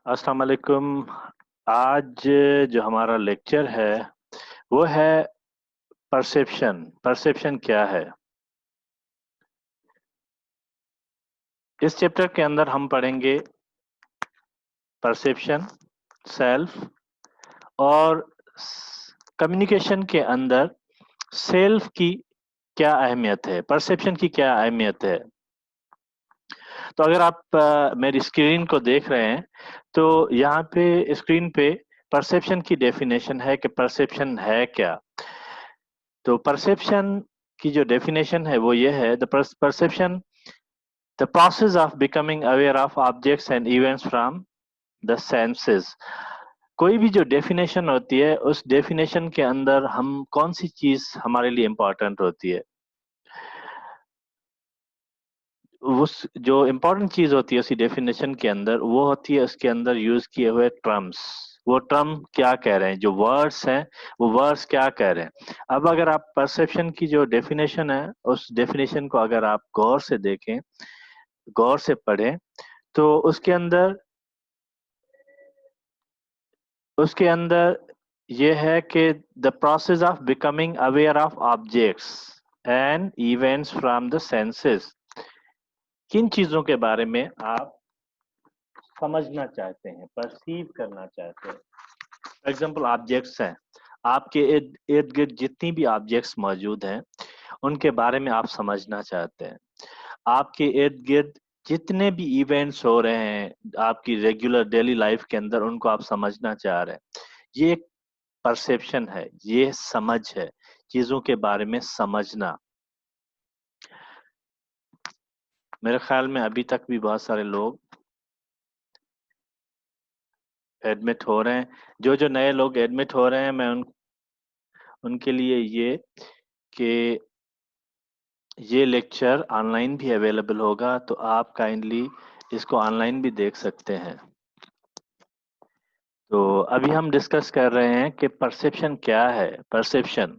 अस्सलाम वालेकुम। आज जो हमारा लेक्चर है वो है परसेप्शन। परसेप्शन क्या है? इस चैप्टर के अंदर हम पढ़ेंगे परसेप्शन, सेल्फ और कम्युनिकेशन के अंदर सेल्फ की क्या अहमियत है, परसेप्शन की क्या अहमियत है। तो अगर आप मेरी स्क्रीन को देख रहे हैं तो यहाँ पे स्क्रीन पे परसेप्शन की डेफिनेशन है कि परसेप्शन है क्या। तो परसेप्शन की जो डेफिनेशन है वो ये है, the perception the process of becoming aware of objects and events from the senses. कोई भी जो डेफिनेशन होती है उस डेफिनेशन के अंदर हम कौन सी चीज हमारे लिए इम्पोर्टेंट होती है, उस जो इम्पोर्टेंट चीज होती है उसी डेफिनेशन के अंदर वो होती है उसके अंदर यूज किए हुए टर्म्स। वो टर्म क्या कह रहे हैं, जो वर्ड्स हैं वो वर्ड्स क्या कह रहे हैं। अब अगर आप परसेप्शन की जो डेफिनेशन है उस डेफिनेशन को अगर आप गौर से देखें, गौर से पढ़ें, तो उसके अंदर ये है कि the process of becoming aware of objects and events from the senses. किन चीजों के बारे में आप समझना चाहते हैं, परसीव करना चाहते हैं। फॉर एग्जाम्पल ऑब्जेक्ट्स हैं, आपके इर्द इर्द गिर्द जितनी भी ऑब्जेक्ट्स मौजूद हैं उनके बारे में आप समझना चाहते हैं। आपके इर्द गिर्द जितने भी इवेंट्स हो रहे हैं आपकी रेगुलर डेली लाइफ के अंदर उनको आप समझना चाह रहे हैं। ये एक परसेप्शन है, ये समझ है, चीजों के बारे में समझना। मेरे ख्याल में अभी तक भी बहुत सारे लोग एडमिट हो रहे हैं। जो जो नए लोग एडमिट हो रहे हैं मैं उनके लिए ये कि ये लेक्चर ऑनलाइन भी अवेलेबल होगा, तो आप काइंडली इसको ऑनलाइन भी देख सकते हैं। तो अभी हम डिस्कस कर रहे हैं कि परसेप्शन क्या है, परसेप्शन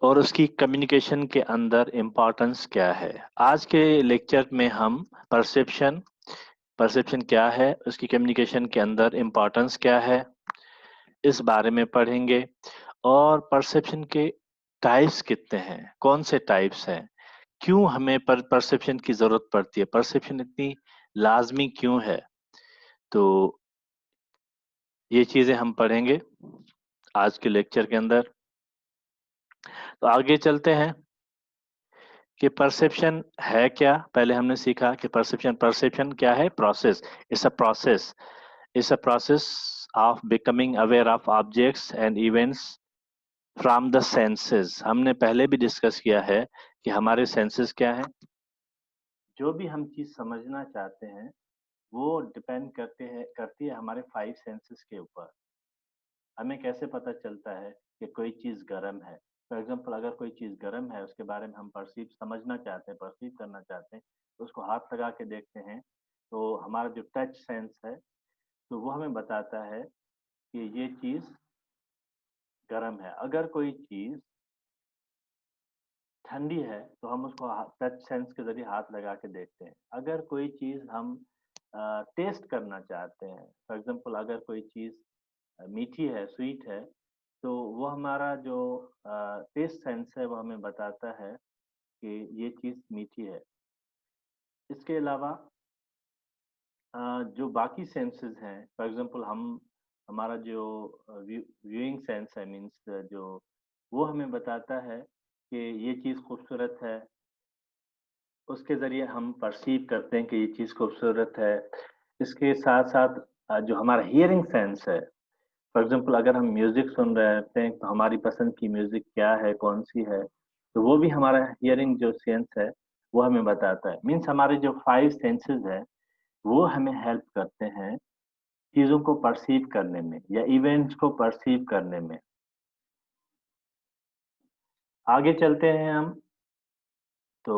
और उसकी कम्युनिकेशन के अंदर इम्पोर्टेंस क्या है। आज के लेक्चर में हम परसेप्शन, परसेप्शन क्या है, उसकी कम्युनिकेशन के अंदर इम्पोर्टेंस क्या है, इस बारे में पढ़ेंगे। और परसेप्शन के टाइप्स कितने हैं, कौन से टाइप्स हैं, क्यों हमें परसेप्शन की जरूरत पड़ती है, परसेप्शन इतनी लाजमी क्यों है। तो ये चीजें हम पढ़ेंगे आज के लेक्चर के अंदर। तो आगे चलते हैं कि परसेप्शन है क्या। पहले हमने सीखा कि परसेप्शन, परसेप्शन क्या है, process. It's a process, it's a process of becoming aware of objects and events from the senses. हमने पहले भी डिस्कस किया है कि हमारे सेंसेस क्या है। जो भी हम चीज समझना चाहते हैं वो डिपेंड करती है हमारे फाइव सेंसेस के ऊपर। हमें कैसे पता चलता है कि कोई चीज गर्म है। फॉर एग्जाम्पल अगर कोई चीज गर्म है उसके बारे में हम परसीव समझना चाहते हैं, परसीव करना चाहते हैं, तो उसको हाथ लगा के देखते हैं तो हमारा जो टच सेंस है तो वो हमें बताता है कि ये चीज गर्म है। अगर कोई चीज ठंडी है तो हम उसको टच सेंस के जरिए हाथ लगा के देखते हैं। अगर कोई चीज हम टेस्ट करना चाहते हैं, फॉर एग्जाम्पल अगर कोई चीज मीठी है, स्वीट है, तो वो हमारा जो टेस्ट सेंस है वो हमें बताता है कि ये चीज मीठी है। इसके अलावा जो बाकी सेंसेस हैं, फॉर एग्जांपल हम हमारा जो व्यूइंग सेंस है, मींस जो वो हमें बताता है कि ये चीज़ खूबसूरत है। उसके ज़रिए हम परसीव करते हैं कि ये चीज़ खूबसूरत है। इसके साथ-साथ जो हमारा हियरिंग सेंस है, फॉर एग्जांपल अगर हम म्यूज़िक सुन रहे होते हैं तो हमारी पसंद की म्यूज़िक क्या है, कौन-सी है, तो वो भी हमारा हियरिंग जो सेंस है, वो हमें बताता है। मीन्स हमारे जो 5 सेंसेस हैं, वो हमें हेल्प करते हैं चीज़ों को परसीव करने में या इवेंट्स को परसीव करने में। आगे चलते हैं हम। तो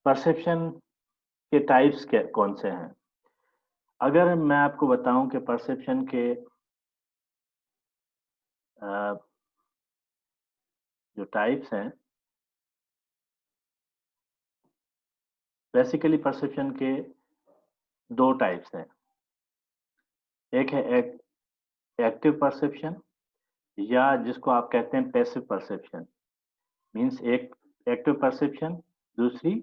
परसेप्शन के टाइप्स क्या कौन से हैं? अगर मैं आपको बताऊं कि परसेप्शन के अ, जो टाइप्स हैं, बेसिकली परसेप्शन के दो टाइप्स हैं। एक है एक्टिव परसेप्शन या जिसको आप कहते हैं पैसिव परसेप्शन। मीन्स एक एक्टिव परसेप्शन, दूसरी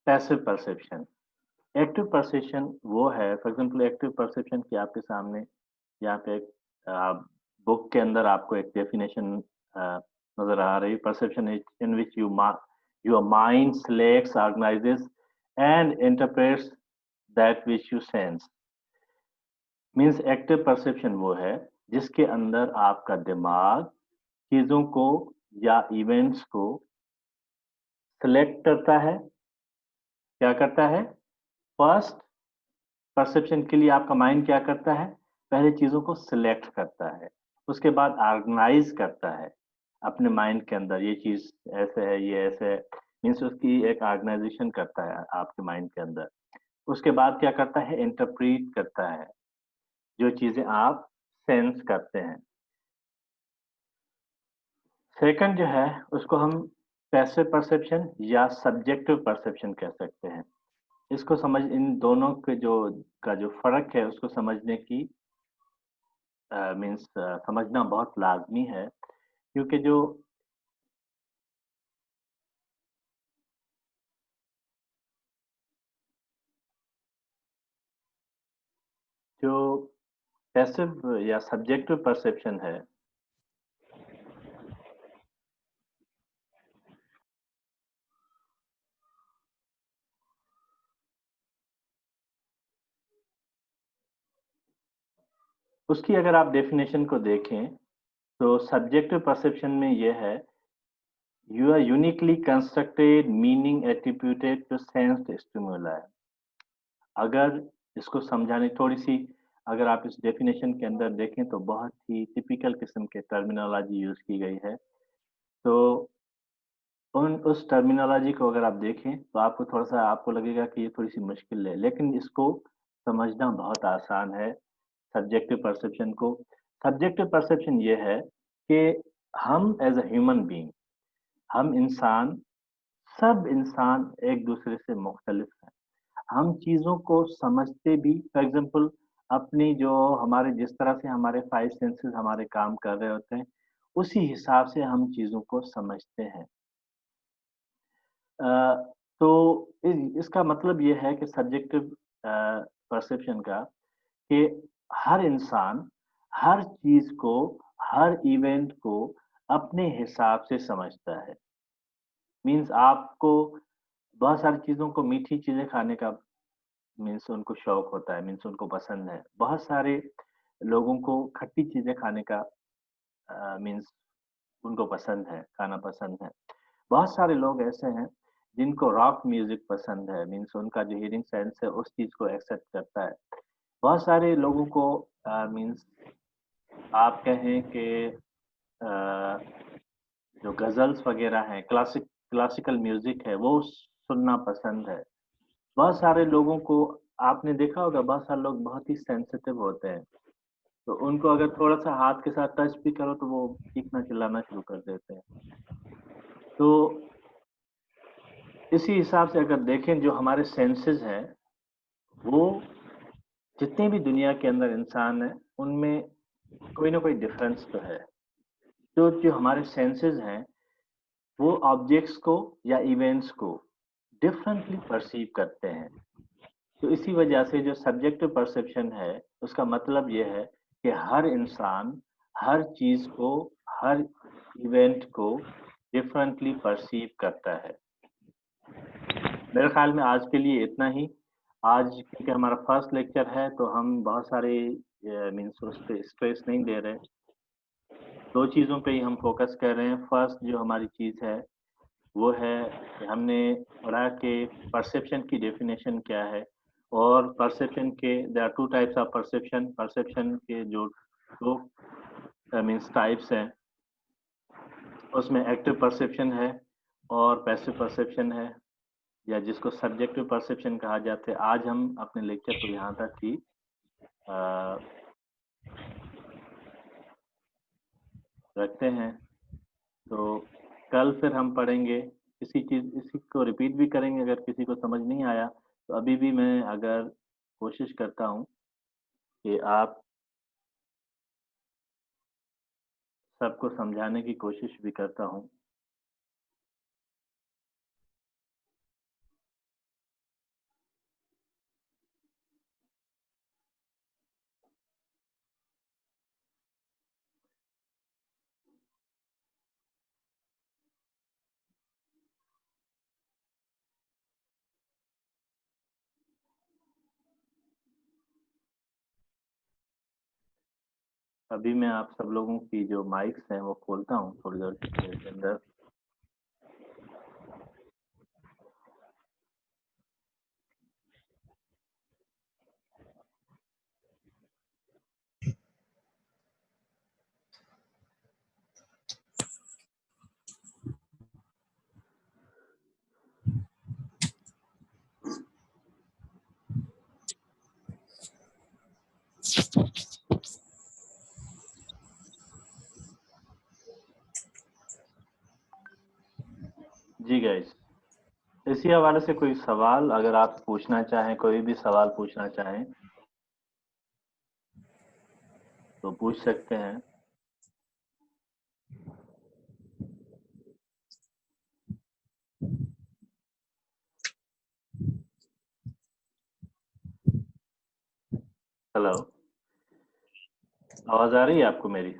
पैसिव परसेप्शन। एक्टिव परसेप्शन वो है, फॉर एग्जांपल एक्टिव परसेप्शन की आपके सामने यहाँ पे एक बुक के अंदर आपको एक डेफिनेशन नजर आ रही है। Perception is in which your mind selects, organises and interprets that which you sense. Means active perception वो है जिसके अंदर आपका दिमाग चीजों को या इवेंट्स को सिलेक्ट करता है। क्या करता है? फर्स्ट परसेप्शन के लिए आपका माइंड क्या करता है? पहले चीजों को सिलेक्ट करता है, उसके बाद ऑर्गेनाइज करता है अपने माइंड के अंदर, ये चीज ऐसे है, ये ऐसे है। मीन्स उसकी एक ऑर्गेनाइजेशन करता है आपके माइंड के अंदर। उसके बाद क्या करता है? इंटरप्रीट करता है जो चीजें आप सेंस करते हैं। सेकंड जो है उसको हम पैसिव परसेप्शन या सब्जेक्टिव परसेप्शन कह सकते हैं। इसको समझ इन दोनों के जो फर्क है उसको समझने की मीन्स समझना बहुत लाजमी है, क्योंकि जो जो पैसिव या सब्जेक्टिव परसेप्शन है, उसकी अगर आप डेफिनेशन को देखें तो सब्जेक्टिव परसेप्शन में यह है, you are uniquely constructed meaning attributed to sensed stimuli. अगर इसको समझाने थोड़ी सी, अगर आप इस डेफिनेशन के अंदर देखें तो बहुत ही टिपिकल किस्म के टर्मिनोलॉजी यूज की गई है। तो उस टर्मिनोलॉजी को अगर आप देखें तो आपको थोड़ा-सा आपको लगेगा कि ये थोड़ी-सी मुश्किल है, लेकिन इसको समझना बहुत आसान है सब्जेक्टिव परसेप्शन को। सब्जेक्टिव परसेप्शन ये है कि हम एज़ अ ह्यूमन बीइंग, हम इंसान, सब इंसान एक-दूसरे से मुख्तलिफ हैं। हम चीज़ों को समझते भी, फॉर एग्ज़ाम्पल अपनी जो हमारे जिस तरह से हमारे 5 सेंसेस हमारे काम कर रहे होते हैं, उसी हिसाब से हम चीज़ों को समझते हैं। अ, तो इसका मतलब ये है कि सब्जेक्टिव परसेप्शन का कि हर इंसान हर चीज़ को, हर इवेंट को अपने हिसाब से समझता है। मीन्स आपको बहुत सारी चीज़ों को, मीठी चीज़ें खाने का मीन्स उनको शौक होता है, मीन्स उनको पसंद है। बहुत सारे लोगों को खट्टी चीज़ें खाने का मीन्स उनको पसंद है, खाना पसंद है। बहुत सारे लोग ऐसे हैं जिनको रॉक म्यूजिक पसंद है, मीन्स उनका जो हियरिंग सेंस है उस चीज को एक्सेप्ट करता है। बहुत सारे लोगों को मीन्स आप कहें कि जो गजल्स वगैरह हैं, क्लासिकल म्यूजिक है, वो सुनना पसंद है। बहुत सारे लोगों को आपने देखा होगा, बहुत सारे लोग बहुत ही सेंसिटिव होते हैं, तो उनको अगर थोड़ा सा हाथ के साथ टच भी करो तो वो चीखना चिल्लाना शुरू कर देते हैं। तो इसी हिसाब से अगर देखें, जो हमारे सेंसेस हैं, वो जितने भी दुनिया के अंदर इंसान हैं, उनमें कोई ना कोई डिफरेंस तो है। तो जो हमारे सेंसेस हैं, वो ऑब्जेक्ट्स को या इवेंट्स को डिफरेंटली परसीव करते हैं। तो इसी वजह से जो सब्जेक्टिव परसेप्शन है, उसका मतलब ये है कि हर इंसान हर चीज़ को, हर इवेंट को डिफरेंटली परसीव करता है। मेरे ख्याल में आज के लिए इतना ही। आज क्योंकि हमारा फर्स्ट लेक्चर है तो हम बहुत सारे मीन्स उस पे स्ट्रेस नहीं दे रहे। 2 चीज़ों पे ही हम फ़ोकस कर रहे हैं। फर्स्ट जो हमारी चीज़ है वो है कि हमने पढ़ा कि परसेप्शन की डेफिनेशन क्या है, और परसेप्शन के there are 2 types of perception. Perception के जो 2 मीन्स टाइप्स हैं, उसमें एक्टिव परसेप्शन है और पैसिव परसेप्शन है, या जिसको सब्जेक्टिव परसेप्शन कहा जाता है। आज हम अपने लेक्चर को यहाँ तक ही अ, रखते हैं। तो कल फिर हम पढ़ेंगे इसी को रिपीट भी करेंगे अगर किसी को समझ नहीं आया तो अभी भी मैं अगर कोशिश करता हूँ कि आप सबको समझाने की कोशिश भी करता हूँ। अभी मैं आप सब लोगों की जो माइक्स हैं वो खोलता हूँ थोड़ी देर के अंदर। जी गाइस, इसी हवाले से कोई सवाल अगर आप पूछना चाहें, कोई भी सवाल पूछना चाहें तो पूछ सकते हैं। हेलो, आवाज आ रही है आपको मेरी?